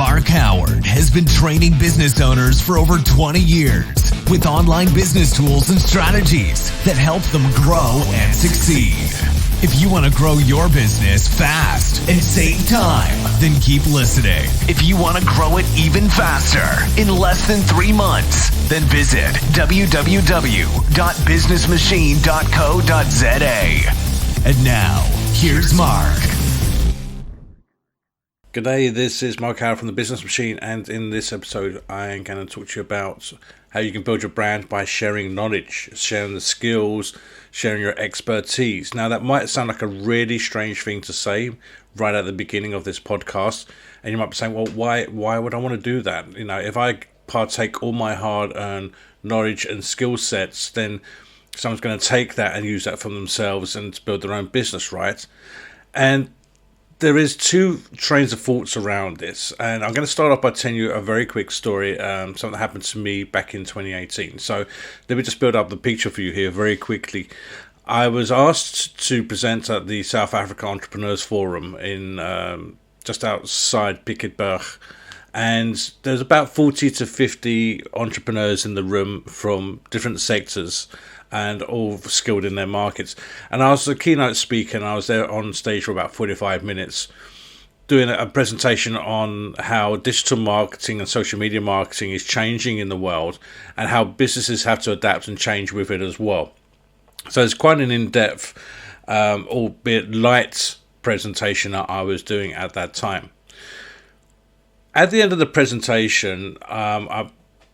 Mark Howard has been training business owners for over 20 years with online business tools and strategies that help them grow and succeed. If you want to grow your business fast and save time, then keep listening. If you want to grow it even faster in less than 3 months, then visit www.businessmachine.co.za. And now, here's Mark. G'day, this is Mark Howard from the Business Machine, and in this episode I am going to talk to you about how you can build your brand by sharing knowledge, sharing the skills, sharing your expertise. Now that might sound like a really strange thing to say right at the beginning of this podcast, and you might be saying, well, why would I want to do that? You know, if I partake all my hard-earned knowledge and skill sets, then someone's going to take that and use that for themselves and to build their own business, right? And there is two trains of thoughts around this, and I'm going to start off by telling you a very quick story, something that happened to me back in 2018. So let me just build up the picture for you here very quickly. I was asked to present at the South Africa Entrepreneurs Forum in just outside Piketberg, and there's about 40 to 50 entrepreneurs in the room from different sectors and all skilled in their markets. And I was the keynote speaker, and I was there on stage for about 45 minutes doing a presentation on how digital marketing and social media marketing is changing in the world and how businesses have to adapt and change with it as well. So it's quite an in-depth, albeit light presentation that I was doing at that time. At the end of the presentation, I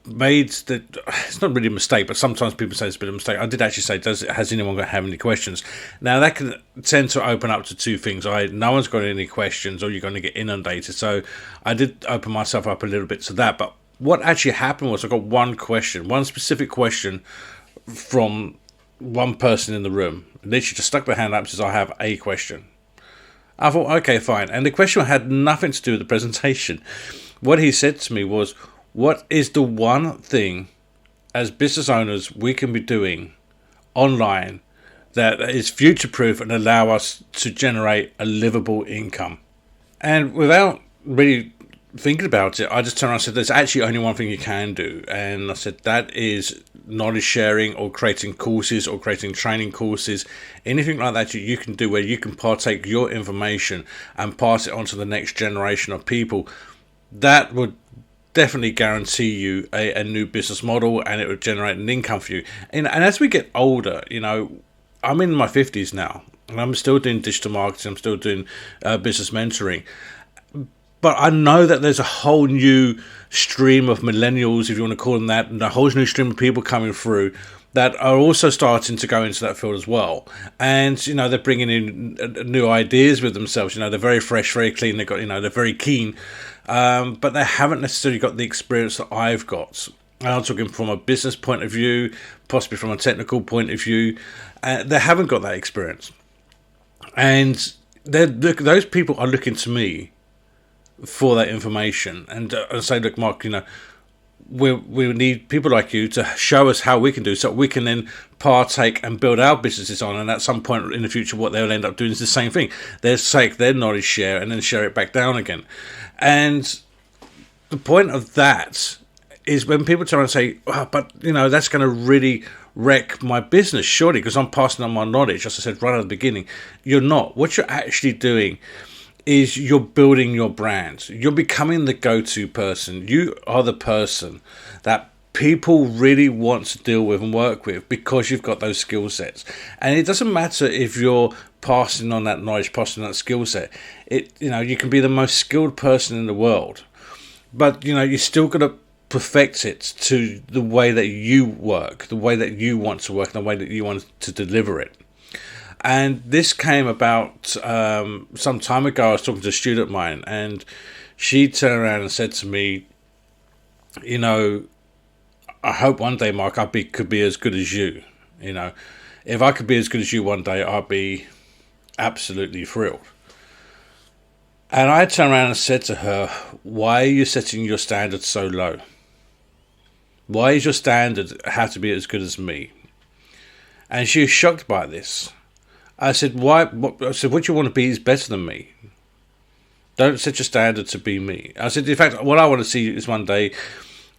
made it's not really a mistake, but sometimes people say it's a bit of a mistake. I did actually say, has anyone have any questions? Now that can tend to open up to two things. No one's got any questions, or you're going to get inundated. So I did open myself up a little bit to that. But what actually happened was I got one specific question from one person in the room. Literally just stuck their hand up and says, I have a question. I thought, okay, fine. And the question had nothing to do with the presentation. What he said to me was, what is the one thing as business owners we can be doing online that is future-proof and allow us to generate a livable income? And without really thinking about it, I just turned around and said, there's actually only one thing you can do. And I said, that is knowledge sharing, or creating courses, or creating training courses, anything like that you can do where you can partake your information and pass it on to the next generation of people. That would definitely guarantee you a new business model, and it would generate an income for you. And as we get older, you know, I'm in my 50s now, and I'm still doing digital marketing, I'm still doing business mentoring. But I know that there's a whole new stream of millennials, if you want to call them that, and a whole new stream of people coming through that are also starting to go into that field as well. And, you know, they're bringing in new ideas with themselves. You know, they're very fresh, very clean. They've got, you know, they're very keen. But they haven't necessarily got the experience that I've got. And I'm talking from a business point of view, possibly from a technical point of view. They haven't got that experience. And those people are looking to me for that information. And say, look, Mark, you know, we need people like you to show us how we can do so we can then partake and build our businesses on. And at some point in the future, what they'll end up doing is the same thing. They'll take their knowledge share and then share it back down again. And the point of that is when people try and say, oh, but, you know, that's going to really wreck my business, surely, because I'm passing on my knowledge, as I said right at the beginning. You're not. What you're actually doing is you're building your brand. You're becoming the go-to person. You are the person that people really want to deal with and work with because you've got those skill sets. And it doesn't matter if you're passing on that knowledge, passing on that skill set. You know, you can be the most skilled person in the world, but, you know, you still got to perfect it to the way that you work, the way that you want to work, the way that you want to deliver it. And this came about some time ago. I was talking to a student of mine, and she turned around and said to me, you know, I hope one day, Mark, could be as good as you. You know, if I could be as good as you one day, I'd be absolutely thrilled. And I turned around and said to her, why are you setting your standards so low? Why is your standard have to be as good as me? And she was shocked by this. I said, why? I said, what you want to be is better than me. Don't set your standard to be me. I said, in fact, what I want to see is one day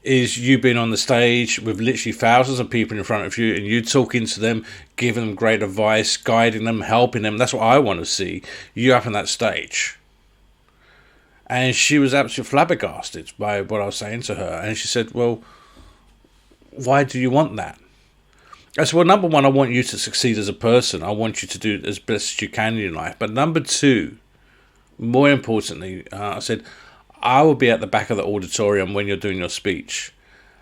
is you being on the stage with literally thousands of people in front of you and you talking to them, giving them great advice, guiding them, helping them. That's what I want to see, you up on that stage. And she was absolutely flabbergasted by what I was saying to her. And she said, well, why do you want that? I said, well, number one, I want you to succeed as a person. I want you to do as best as you can in your life. But number two, more importantly, I said, I will be at the back of the auditorium when you're doing your speech.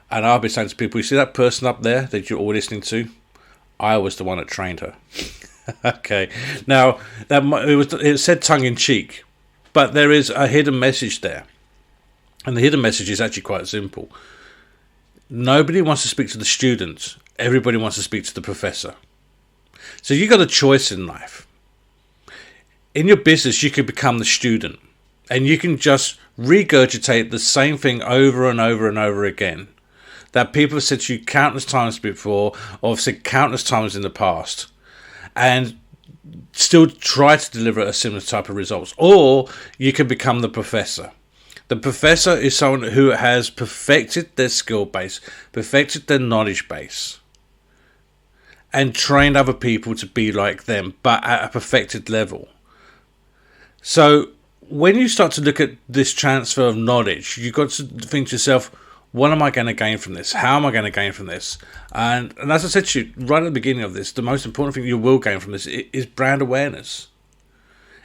And I'll be saying to people, you see that person up there that you're all listening to? I was the one that trained her. Okay. Now, it said tongue-in-cheek, but there is a hidden message there. And the hidden message is actually quite simple. Nobody wants to speak to the student. Everybody wants to speak to the professor. So you got a choice in life. In your business, you could become the student. And you can just regurgitate the same thing over and over and over again that people have said to you countless times before, or have said countless times in the past, and still try to deliver a similar type of results. Or you can become the professor. The professor is someone who has perfected their skill base, perfected their knowledge base, and trained other people to be like them, but at a perfected level. So when you start to look at this transfer of knowledge, you've got to think to yourself, what am I going to gain from this? How am I going to gain from this? And as I said to you right at the beginning of this, the most important thing you will gain from this is brand awareness.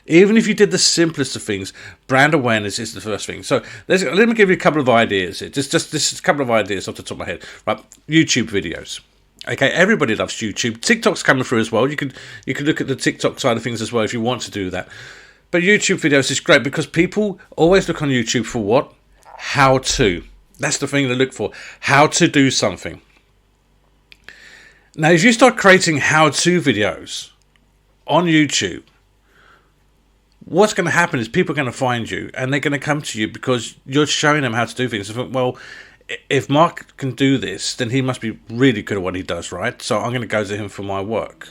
Even if you did the simplest of things, brand awareness is the first thing. So let me give you a couple of ideas here. Just this is a couple of ideas off the top of my head. Right, YouTube videos. Okay, everybody loves YouTube. TikTok's coming through as well. You could look at the TikTok side of things as well if you want to do that. But YouTube videos is great because people always look on YouTube for what? How to. That's the thing they look for. How to do something. Now, if you start creating how-to videos on YouTube, what's going to happen is people are going to find you and they're going to come to you because you're showing them how to do things. Well, if Mark can do this, then he must be really good at what he does, right? So I'm going to go to him for my work.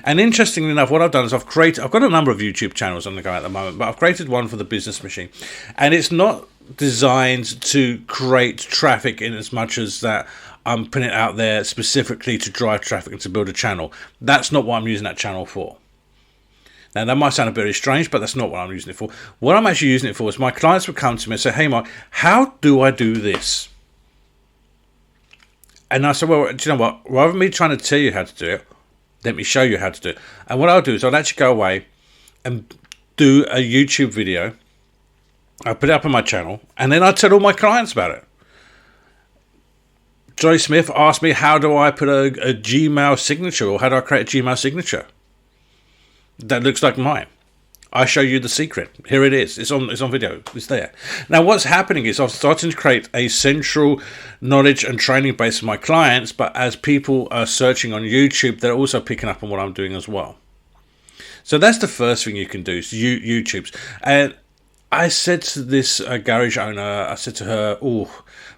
And interestingly enough, what I've done is I've got a number of YouTube channels on the go at the moment, but I've created one for the Business Machine. And it's not designed to create traffic in as much as that I'm putting it out there specifically to drive traffic and to build a channel. That's not what I'm using that channel for. Now, that might sound a bit strange, but that's not what I'm using it for. What I'm actually using it for is my clients would come to me and say, hey, Mark, how do I do this? And I said, well, do you know what? Rather than me trying to tell you how to do it, let me show you how to do it. And what I'll do is I'll actually go away and do a YouTube video. I'll put it up on my channel, and then I'll tell all my clients about it. Joy Smith asked me, how do I put a Gmail signature, or how do I create a Gmail signature that looks like mine? I show you the secret. Here it is. It's on video. It's there. Now, what's happening is I'm starting to create a central knowledge and training base for my clients, but as people are searching on YouTube, they're also picking up on what I'm doing as well. So that's the first thing you can do, is YouTube's. And I said to this garage owner, I said to her,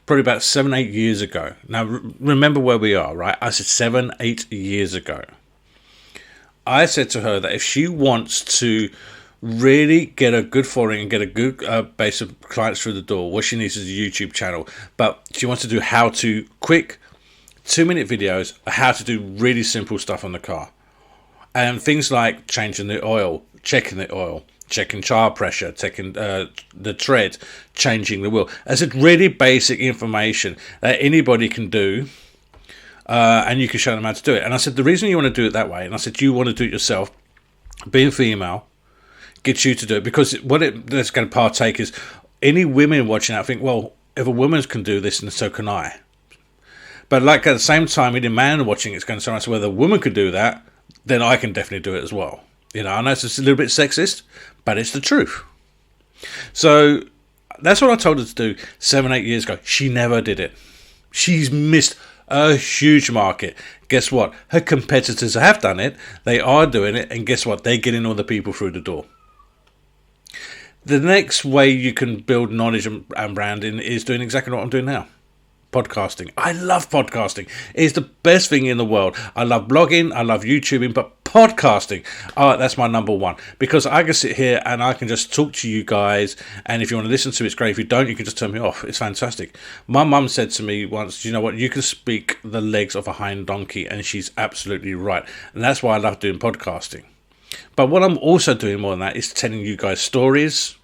probably about 7-8 years ago. Now, remember where we are, right? I said 7-8 years ago. I said to her that if she wants to really get a good following and get a good base of clients through the door, what she needs is a YouTube channel. But she wants to do how-to quick 2-minute videos, how to do really simple stuff on the car. And things like changing the oil, checking tire pressure, checking the tread, changing the wheel. As a really basic information that anybody can do. And you can show them how to do it. And I said, the reason you want to do it that way, and I said, you want to do it yourself, being female, gets you to do it, because that's going to partake is any women watching out think, well, if a woman can do this, then so can I. But like at the same time, any man watching it's going to sound, so whether a woman could do that, then I can definitely do it as well. You know, I know it's a little bit sexist, but it's the truth. So that's what I told her to do 7-8 years ago. She never did it. She's missed a huge market. Guess what? Her competitors have done it. They are doing it. And guess what? They're getting all the people through the door. The next way you can build knowledge and branding is doing exactly what I'm doing now. Podcasting. I love podcasting. It's the best thing in the world. I love blogging. I love YouTubing. But podcasting. That's my number one, because I can sit here and I can just talk to you guys, and if you want to listen to it, it's great. If you don't, you can just turn me off. It's fantastic. My mum said to me once, you know what, you can speak the legs of a hind donkey, and she's absolutely right. And that's why I love doing podcasting. But what I'm also doing more than that is telling you guys stories,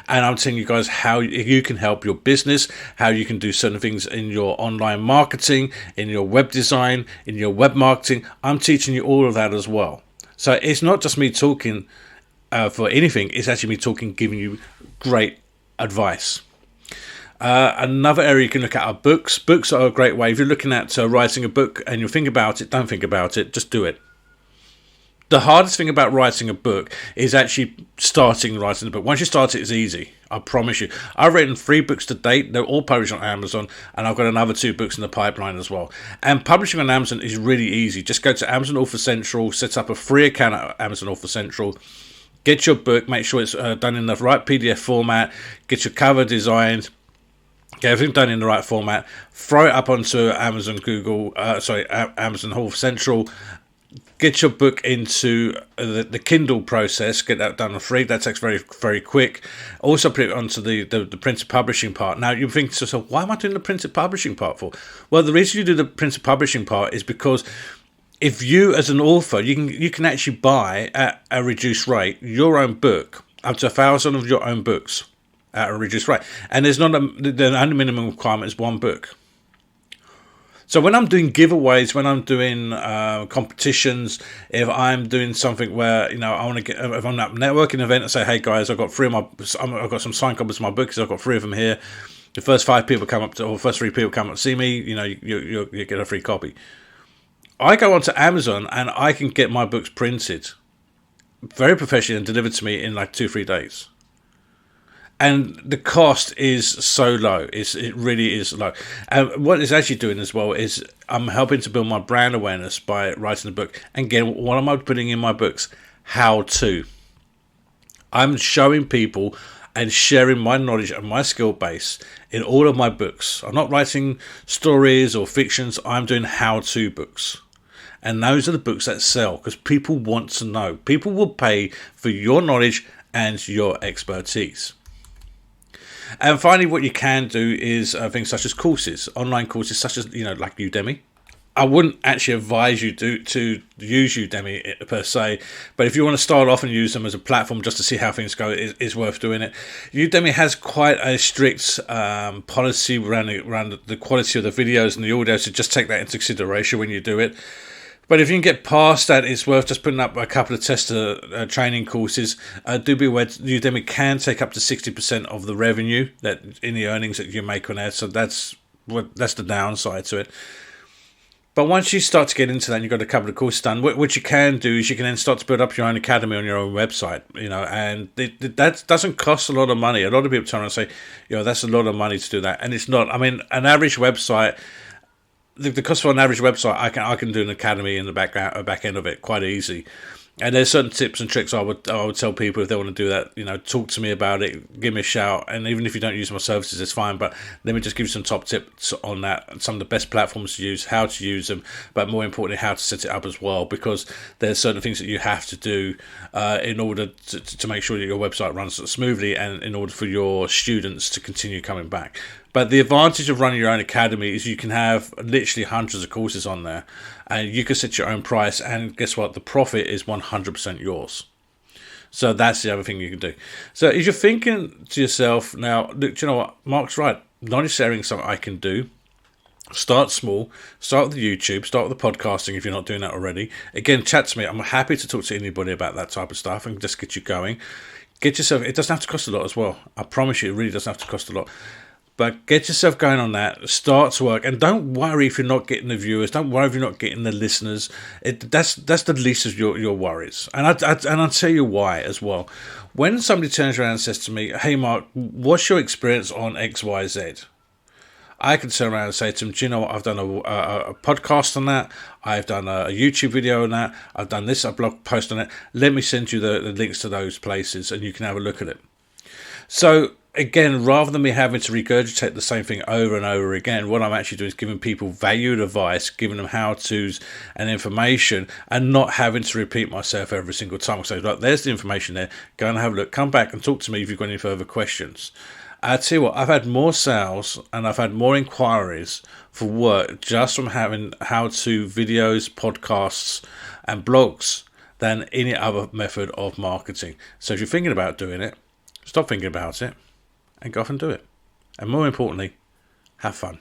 and I'm telling you guys how you can help your business, how you can do certain things in your online marketing, in your web design, in your web marketing. I'm teaching you all of that as well. So it's not just me talking for anything. It's actually me talking, giving you great advice. Another area you can look at are books. Books are a great way. If you're looking at writing a book and you think about it, don't think about it, just do it. The hardest thing about writing a book is actually starting writing the book. Once you start it, it's easy. I promise you. I've written 3 books to date. They're all published on Amazon, and I've got another 2 books in the pipeline as well. And publishing on Amazon is really easy. Just go to Amazon Author Central, set up a free account at Amazon Author Central, get your book, make sure it's done in the right PDF format, get your cover designed, get everything done in the right format, throw it up onto Amazon Amazon Author Central. Get your book into the Kindle process. Get that done for free. That takes very, very quick. Also put it onto the printed publishing part. Now, you think to yourself, why am I doing the printed publishing part for? Well, the reason you do the printed publishing part is because if you, as an author, you can actually buy at a reduced rate your own book, up to 1,000 of your own books at a reduced rate. And the only minimum requirement is 1 book. So when I'm doing giveaways, when I'm doing competitions, if I'm doing something where I want to get, if I'm at a networking event and say, hey guys, I've got some signed copies of my books. I've got 3 of them here. The first 5 people come up or first 3 people come up to see me. You get a free copy. I go onto Amazon and I can get my books printed very professionally and delivered to me in like 2-3 days. And the cost is so low. It really is low. And what it's actually doing as well is I'm helping to build my brand awareness by writing the book. And again, what am I putting in my books? How to. I'm showing people and sharing my knowledge and my skill base in all of my books. I'm not writing stories or fictions. I'm doing how-to books. And those are the books that sell because people want to know. People will pay for your knowledge and your expertise. And finally, what you can do is things such as courses, online courses such as, like Udemy. I wouldn't actually advise you to use Udemy per se, but if you want to start off and use them as a platform just to see how things go, it's worth doing it. Udemy has quite a strict policy around the quality of the videos and the audio, so just take that into consideration when you do it. But if you can get past that, it's worth just putting up a couple of tester training courses. Do be aware Udemy can take up to 60% of the revenue that in the earnings that you make on there. So that's the downside to it. But once you start to get into that, and you've got a couple of courses done. What you can do is you can then start to build up your own academy on your own website. And that doesn't cost a lot of money. A lot of people turn around and say, that's a lot of money to do that, and it's not. I mean, an average website. The cost for an average website, I can do an academy in the back end of it quite easy. And there's certain tips and tricks I would tell people if they want to do that. Talk to me about it, give me a shout. And even if you don't use my services, it's fine. But let me just give you some top tips on that, some of the best platforms to use, how to use them, but more importantly, how to set it up as well. Because there's certain things that you have to do in order to make sure that your website runs smoothly, and in order for your students to continue coming back. But the advantage of running your own academy is you can have literally hundreds of courses on there, and you can set your own price, and guess what? The profit is 100% yours. So that's the other thing you can do. So if you're thinking to yourself, now, look, do you know what? Mark's right. Knowledge sharing is something I can do. Start small. Start with the YouTube. Start with the podcasting if you're not doing that already. Again, chat to me. I'm happy to talk to anybody about that type of stuff and just get you going. Get yourself, it doesn't have to cost a lot as well. I promise you, it really doesn't have to cost a lot. But get yourself going on that. Start to work, and don't worry if you're not getting the viewers. Don't worry if you're not getting the listeners. That's the least of your worries. And I'll tell you why as well. When somebody turns around and says to me, "Hey Mark, what's your experience on X, Y, Z?" I can turn around and say to them, "Do you know what? I've done a podcast on that. I've done a YouTube video on that. I've done this, a blog post on it. Let me send you the links to those places, and you can have a look at it." So again, rather than me having to regurgitate the same thing over and over again, what I'm actually doing is giving people valued advice, giving them how-tos and information, and not having to repeat myself every single time. So, look, there's the information there. Go and have a look. Come back and talk to me if you've got any further questions. I tell you what, I've had more sales and I've had more inquiries for work just from having how-to videos, podcasts, and blogs than any other method of marketing. So if you're thinking about doing it, stop thinking about it and go off and do it. And more importantly, have fun.